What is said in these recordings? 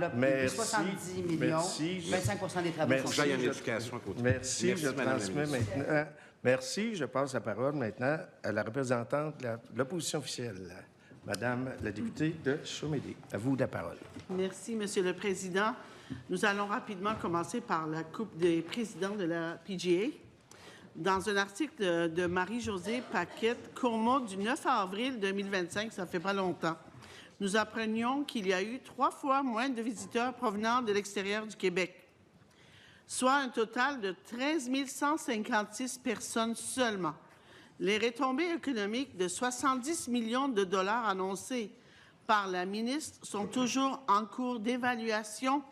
de 70 millions, merci. 25 des travaux Merci. sont Il y a une éducation à côté. Merci, je Madame la transmets ministre. maintenant. Merci, je passe la parole maintenant à la représentante de l'opposition officielle, Madame la députée de Chaumédé. À vous la parole. Merci, Monsieur le Président. Nous allons rapidement commencer par la Coupe des présidents de la PGA. Dans un article de Marie-Josée Paquette-Courmont du 9 avril 2025, ça fait pas longtemps, nous apprenions qu'il y a eu 3 fois moins de visiteurs provenant de l'extérieur du Québec, soit un total de 13 156 personnes seulement. Les retombées économiques de 70 millions de dollars annoncées par la ministre sont toujours en cours d'évaluation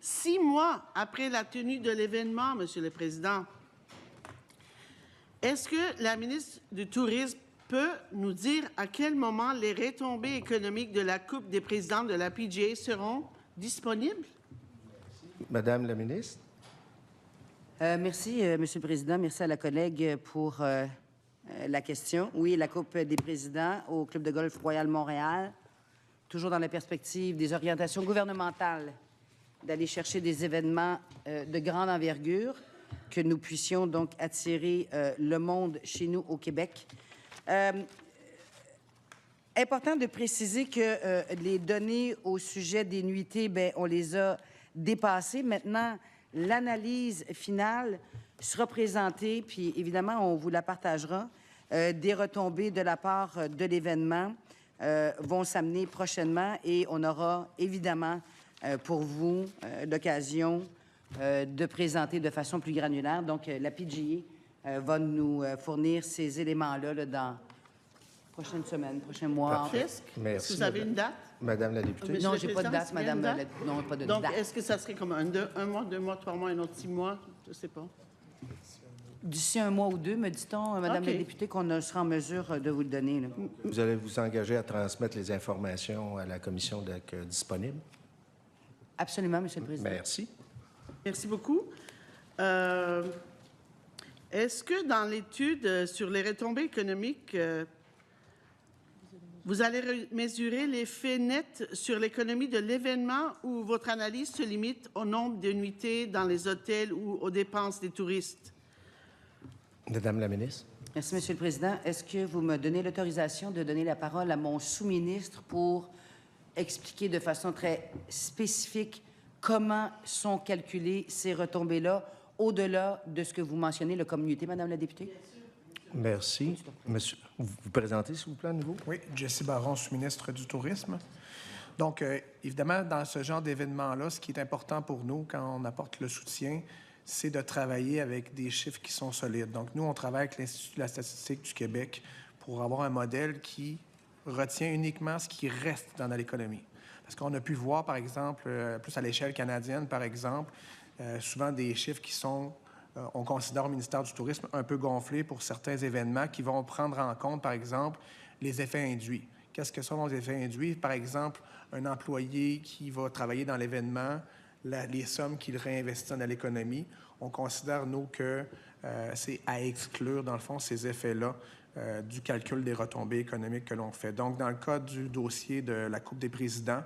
6 mois après la tenue de l'événement, Monsieur le Président. Est-ce que la ministre du Tourisme peut nous dire à quel moment les retombées économiques de la Coupe des présidents de la PGA seront disponibles? Madame la ministre. Merci, Monsieur le Président. Merci à la collègue pour la question. Oui, la Coupe des présidents au Club de golf Royal Montréal, toujours dans la perspective des orientations gouvernementales d'aller chercher des événements de grande envergure, que nous puissions donc attirer le monde chez nous au Québec. Important de préciser que les données au sujet des nuitées, bien, on les a dépassées. Maintenant, l'analyse finale sera présentée, puis évidemment, on vous la partagera. Des retombées de la part de l'événement vont s'amener prochainement et on aura évidemment pour vous l'occasion de présenter de façon plus granulaire. Donc, la PGA va nous fournir ces éléments-là là, dans prochaine semaine, prochain mois. Est-ce Merci. que vous avez une date? Madame la députée. Monsieur Non, le j'ai pas de Président, date, est-ce qu'il y a Madame. une date? Non, pas de Donc, date. est-ce que ça serait comme un mois, 2 mois, 3 mois, un autre 6 mois? Je ne sais pas. D'ici un mois ou deux, me dit-on, Madame OK. la députée, qu'on sera en mesure de vous le donner. Là. Vous allez vous engager à transmettre les informations à la commission disponible? Absolument, Monsieur le Président. Merci. Merci beaucoup. Est-ce que dans l'étude sur les retombées économiques, vous allez mesurer l'effet net sur l'économie de l'événement ou votre analyse se limite au nombre de nuitées dans les hôtels ou aux dépenses des touristes? Madame la ministre. Merci, Monsieur le Président. Est-ce que vous me donnez l'autorisation de donner la parole à mon sous-ministre pour expliquer de façon très spécifique comment sont calculées ces retombées-là, au-delà de ce que vous mentionnez, le communauté, Madame la députée? Merci. Monsieur, vous vous présentez, s'il vous plaît, à nouveau? Oui, Jessie Baron, sous-ministre du Tourisme. Donc, évidemment, dans ce genre d'événement-là, ce qui est important pour nous quand on apporte le soutien, c'est de travailler avec des chiffres qui sont solides. Donc, nous, on travaille avec l'Institut de la statistique du Québec pour avoir un modèle qui retient uniquement ce qui reste dans l'économie. Parce qu'on a pu voir, par exemple, plus à l'échelle canadienne, par exemple, souvent des chiffres qui sont, on considère au ministère du Tourisme, un peu gonflés pour certains événements qui vont prendre en compte, par exemple, les effets induits. Qu'est-ce que sont les effets induits? Par exemple, un employé qui va travailler dans l'événement, les sommes qu'il réinvestit dans l'économie, on considère, nous, que c'est à exclure, dans le fond, ces effets-là du calcul des retombées économiques que l'on fait. Donc, dans le cas du dossier de la Coupe des présidents,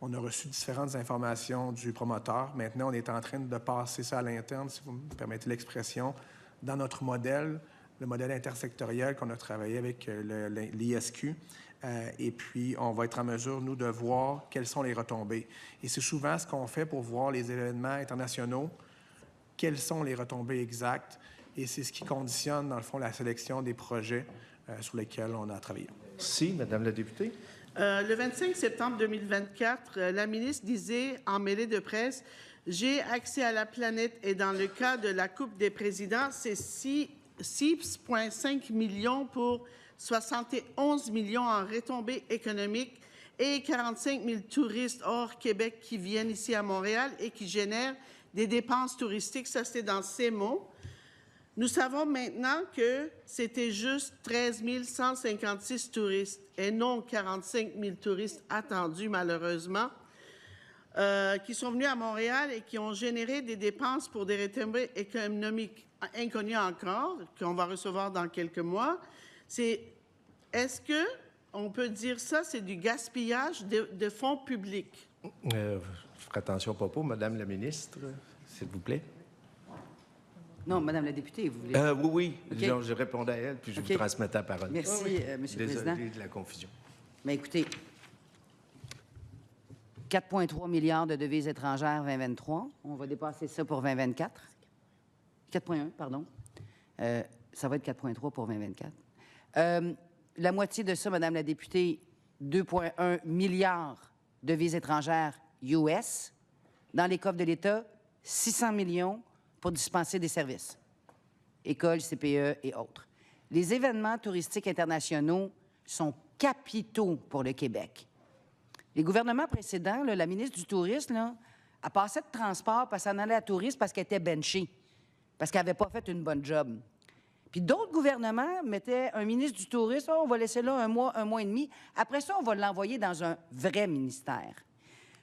on a reçu différentes informations du promoteur. Maintenant, on est en train de passer ça à l'interne, si vous me permettez l'expression, dans notre modèle, le modèle intersectoriel qu'on a travaillé avec l'ISQ. Et puis, on va être en mesure, nous, de voir quelles sont les retombées. Et c'est souvent ce qu'on fait pour voir les événements internationaux, quelles sont les retombées exactes. Et c'est ce qui conditionne, dans le fond, la sélection des projets sur lesquels on a travaillé. Si, Madame la députée. Le 25 septembre 2024, la ministre disait en mêlée de presse « J'ai accès à la planète et dans le cas de la Coupe des présidents, c'est 6,5 millions pour 71 millions en retombées économiques et 45 000 touristes hors Québec qui viennent ici à Montréal et qui génèrent des dépenses touristiques. » Ça, c'était dans ces mots. Nous savons maintenant que c'était juste 13 156 touristes et non 45 000 touristes attendus, malheureusement, qui sont venus à Montréal et qui ont généré des dépenses pour des retombées économiques inconnues encore, qu'on va recevoir dans quelques mois. Est-ce qu'on peut dire ça, c'est du gaspillage de fonds publics? Je ferai attention au propos. Madame la ministre, s'il vous plaît. Non, Madame la députée, vous voulez... Oui. OK. Donc, je répondais à elle, puis je OK. vous transmettais la parole. Merci, Monsieur le Président. Désolé de la confusion. Mais écoutez, 4,3 milliards de devises étrangères 2023. On va dépasser ça pour 2024. 4,1, pardon. Ça va être 4,3 pour 2024. La moitié de ça, Madame la députée, 2,1 milliards de devises étrangères US. Dans les coffres de l'État, 600 millions pour dispenser des services. Écoles, CPE et autres. Les événements touristiques internationaux sont capitaux pour le Québec. Les gouvernements précédents, là, la ministre du Tourisme, là, a passé de transport parce qu'elle s'en allait à tourisme parce qu'elle était benchée, parce qu'elle n'avait pas fait une bonne job. Puis d'autres gouvernements mettaient un ministre du Tourisme, oh, on va laisser là un mois et demi. Après ça, on va l'envoyer dans un vrai ministère.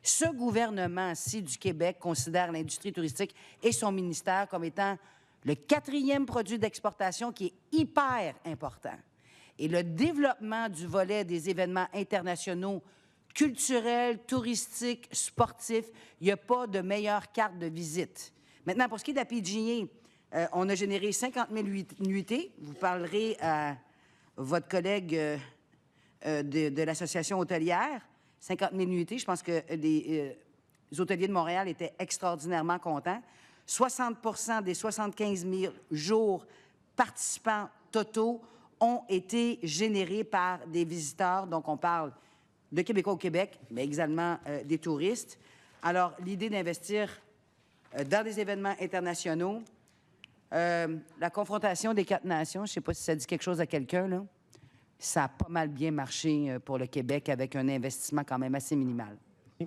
Ce gouvernement-ci du Québec considère l'industrie touristique et son ministère comme étant le 4e produit d'exportation qui est hyper important. Et le développement du volet des événements internationaux, culturels, touristiques, sportifs, il n'y a pas de meilleure carte de visite. Maintenant, pour ce qui est de la PGA, on a généré 50 000 nuitées. Vous parlerez à votre collègue de l'Association hôtelière. 50 000 nuitées. Je pense que les hôteliers de Montréal étaient extraordinairement contents. 60 des 75 000 jours participants totaux ont été générés par des visiteurs. Donc, on parle de Québécois au Québec, mais également des touristes. Alors, l'idée d'investir dans des événements internationaux, la confrontation des 4 nations, je ne sais pas si ça dit quelque chose à quelqu'un, là, ça a pas mal bien marché pour le Québec avec un investissement quand même assez minimal.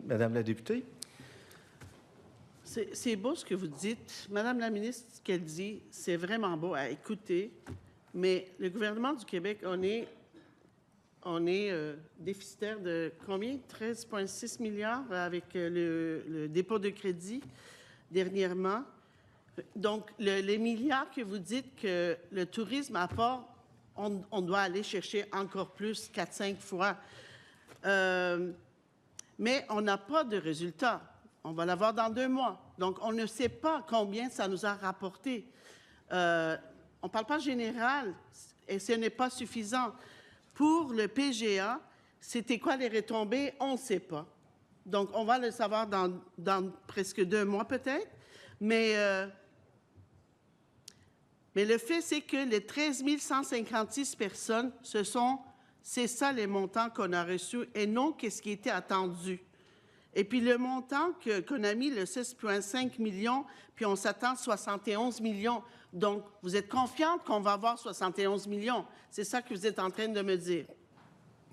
Madame la députée. C'est beau ce que vous dites. Madame la ministre, ce qu'elle dit, c'est vraiment beau à écouter, mais le gouvernement du Québec, on est déficitaire de combien? 13,6 milliards avec le dépôt de crédit dernièrement. Donc, les milliards que vous dites que le tourisme apporte, on doit aller chercher encore plus, 4-5 fois. Mais on n'a pas de résultat. On va l'avoir dans 2 mois. Donc, on ne sait pas combien ça nous a rapporté. On ne parle pas général et ce n'est pas suffisant. Pour le PGA, c'était quoi les retombées? On ne sait pas. Donc, on va le savoir dans presque 2 mois peut-être. Mais le fait, c'est que les 13 156 personnes, c'est ça les montants qu'on a reçus et non qu'est-ce qui était attendu. Et puis le montant qu'on a mis, le 6,5 millions, puis on s'attend à 71 millions. Donc, vous êtes confiante qu'on va avoir 71 millions. C'est ça que vous êtes en train de me dire.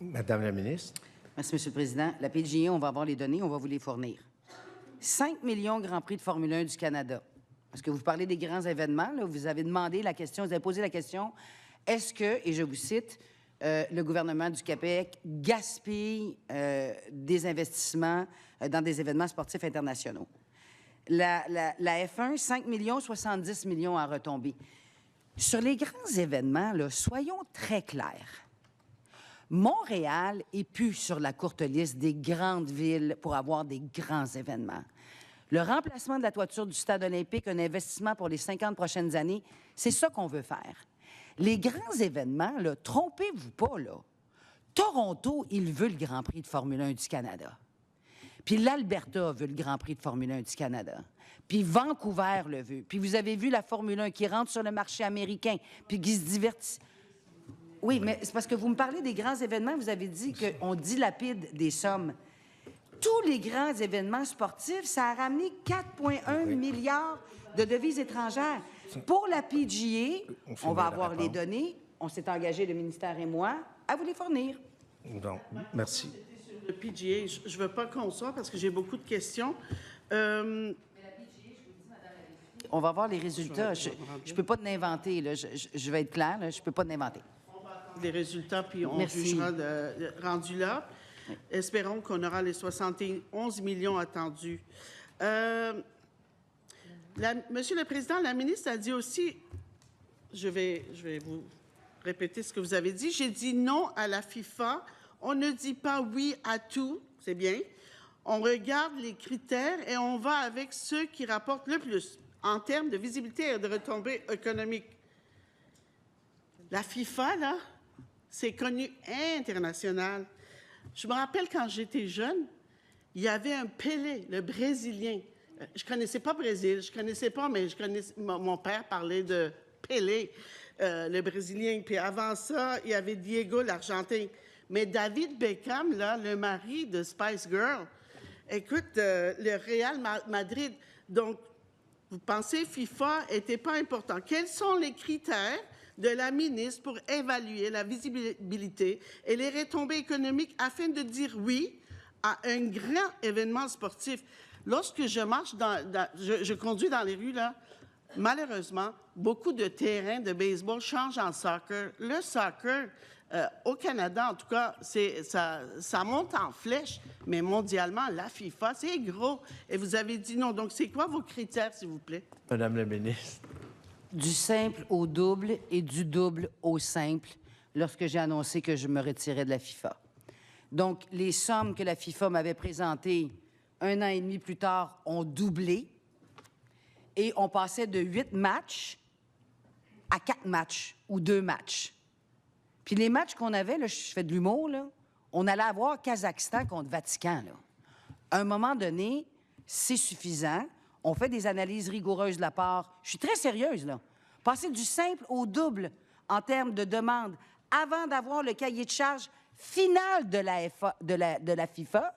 Madame la ministre. Merci, M. le Président. La PGA, on va avoir les données, on va vous les fournir. 5 millions Grand Prix de Formule 1 du Canada. Parce que vous parlez des grands événements, là, vous avez demandé la question, vous avez posé la question, est-ce que, et je vous cite, le gouvernement du Québec gaspille des investissements dans des événements sportifs internationaux? La F1, 5 millions, 70 millions à retomber. Sur les grands événements, là, soyons très clairs. Montréal est plus sur la courte liste des grandes villes pour avoir des grands événements. Le remplacement de la toiture du stade olympique, un investissement pour les 50 prochaines années, c'est ça qu'on veut faire. Les grands événements, là, trompez-vous pas, là. Toronto, il veut le Grand Prix de Formule 1 du Canada. Puis l'Alberta veut le Grand Prix de Formule 1 du Canada. Puis Vancouver le veut. Puis vous avez vu la Formule 1 qui rentre sur le marché américain, puis qui se divertit. Oui, mais c'est parce que vous me parlez des grands événements, vous avez dit qu'on dilapide des sommes. Tous les grands événements sportifs, ça a ramené 4,1 milliards de devises étrangères. Pour la PGA, on va avoir les données. On s'est engagé, le ministère et moi, à vous les fournir. Donc, merci. Le PGA, je ne veux pas qu'on soit parce que j'ai beaucoup de questions. On va voir les résultats. Je ne peux pas l'inventer, là. Je vais être claire, là. Je ne peux pas l'inventer. On va attendre les résultats, puis on Merci. jugera rendu là. Oui. Espérons qu'on aura les 71 millions attendus. Monsieur le Président, la ministre a dit aussi, je vais vous répéter ce que vous avez dit, j'ai dit non à la FIFA. On ne dit pas oui à tout, c'est bien. On regarde les critères et on va avec ceux qui rapportent le plus en termes de visibilité et de retombées économiques. La FIFA, là, c'est connu international. Je me rappelle quand j'étais jeune, il y avait un Pelé, le Brésilien. Je ne connaissais pas le Brésil, je ne connaissais pas, mais mon père parlait de Pelé, le Brésilien. Puis avant ça, il y avait Diego, l'Argentin. Mais David Beckham, là, le mari de Spice Girl, écoute, le Real Madrid. Donc, vous pensez FIFA n'était pas important. Quels sont les critères de la ministre pour évaluer la visibilité et les retombées économiques afin de dire oui à un grand événement sportif? Lorsque je marche, je conduis dans les rues, là, malheureusement, beaucoup de terrains de baseball changent en soccer. Le soccer, au Canada, en tout cas, ça monte en flèche, mais mondialement, la FIFA, c'est gros. Et vous avez dit non. Donc, c'est quoi vos critères, s'il vous plaît? Madame la ministre. Du simple au double et du double au simple lorsque j'ai annoncé que je me retirais de la FIFA. Donc, les sommes que la FIFA m'avait présentées 1 an et demi plus tard ont doublé et on passait de 8 matchs à 4 matchs ou 2 matchs. Puis les matchs qu'on avait, là, je fais de l'humour, là, on allait avoir Kazakhstan contre Vatican. Là. À un moment donné, c'est suffisant. On fait des analyses rigoureuses de la part. Je suis très sérieuse, là. Passer du simple au double en termes de demande avant d'avoir le cahier de charge final de la FIFA.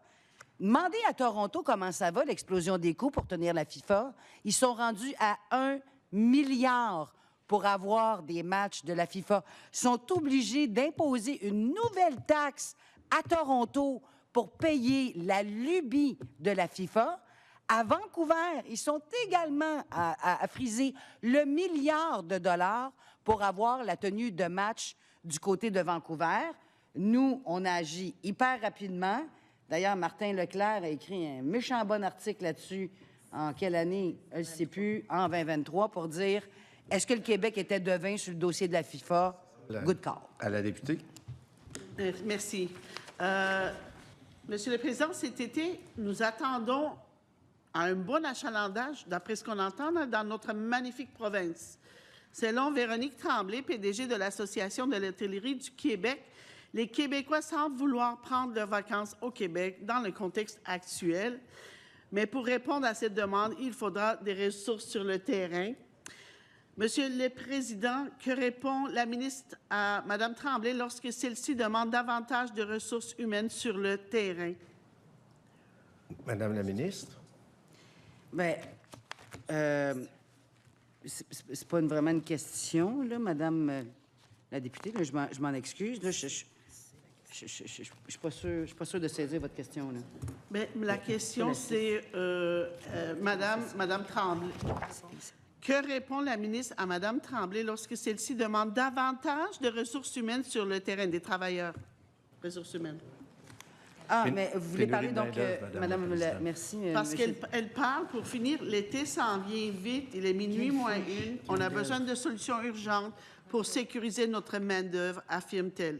Demandez à Toronto comment ça va, l'explosion des coûts pour tenir la FIFA. Ils sont rendus à 1 milliard pour avoir des matchs de la FIFA. Ils sont obligés d'imposer une nouvelle taxe à Toronto pour payer la lubie de la FIFA. À Vancouver, ils sont également à friser le milliard de dollars pour avoir la tenue de match du côté de Vancouver. Nous, on a agi hyper rapidement. D'ailleurs, Martin Leclerc a écrit un méchant bon article là-dessus. En quelle année? Je ne sais plus. En 2023, pour dire, est-ce que le Québec était devin sur le dossier de la FIFA? Good call. À la députée. Merci. Monsieur le Président, cet été, nous attendons un bon achalandage, d'après ce qu'on entend, dans notre magnifique province. Selon Véronique Tremblay, PDG de l'Association de l'hôtellerie du Québec, les Québécois semblent vouloir prendre leurs vacances au Québec dans le contexte actuel. Mais pour répondre à cette demande, il faudra des ressources sur le terrain. Monsieur le Président, que répond la ministre à Mme Tremblay lorsque celle-ci demande davantage de ressources humaines sur le terrain? Madame la ministre. Bien, c'est pas vraiment une question, là, Madame la députée. Là, je m'en excuse. Là, je suis pas sûre de saisir votre question. Là. Mais la question, c'est Madame Tremblay. Que répond la ministre à Mme Tremblay lorsque celle-ci demande davantage de ressources humaines sur le terrain des travailleurs? Ressources humaines. Ah, mais vous voulez parler pénurie de donc, main-d'œuvre, Madame, la merci. Parce monsieur. qu'elle parle, pour finir, l'été s'en vient vite, il est minuit moins 1, on a besoin de solutions urgentes pour sécuriser notre main-d'œuvre, affirme-t-elle.